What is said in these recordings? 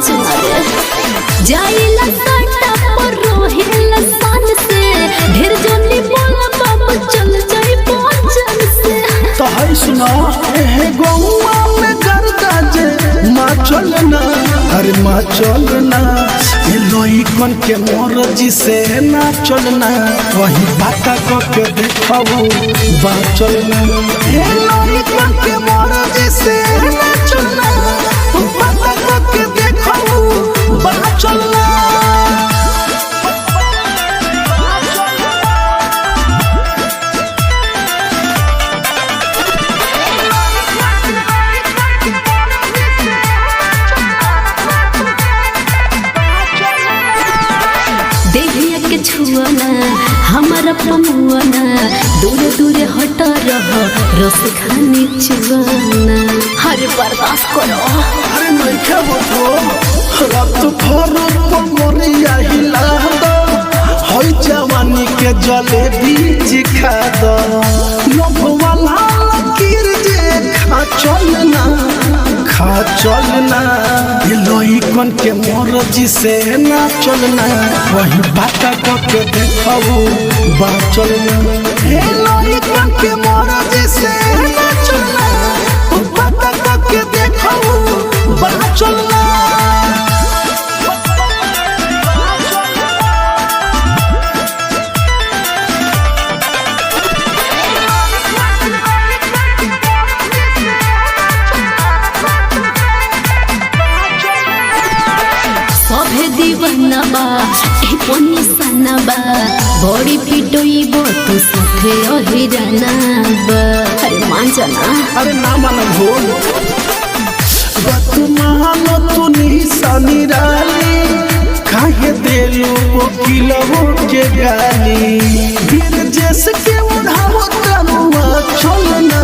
चुना रे जाइला काटा पर रोहिला सान से ढेर जोनी बोला बाबू चल जाई पहुंचन से तो है सुना ए गौवा में गर्दा जे माँ चलना अरे माँ चलना ये लोई कन के मोर जी से ना चलना वही बाता को के देखाऊ बा चलना ये लोई कन के मोर जी से ना चलना बाता को के देखाऊ बा चलना छुआना हमारा पमुआना दूरे दूरे हट रह रस खानी चुआना हर बर्दाश्त करो अरे नहीं खाबो तो रात भर पमरिया हिला दो होई जवानी के जलेबी चिखा दो लोभ वाला लकीर जे खा चलना ये लोई कन के मोर जी से ना चलना वही बाता को के देखाऊ बा चलना ये लोई कन के मोर जी से ना चलना बाता को के देखाऊ बा चलना दीवाना बा ए पनी सना बा बड़ी पिटोई बो तू साथे अहिराना बा अरे मान जाना अरे ना मन भूल बात मानो तू निशानी रानी काहे देलू वो किलो के गाली फिर जैसे के उड़ावो तनुआ चलना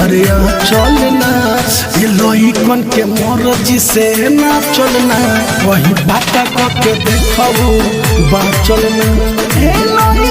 अरे चलना ये लोई कन के मोर जी से ना चलना वही बाता को के देखाऊ बा चलना ये लोई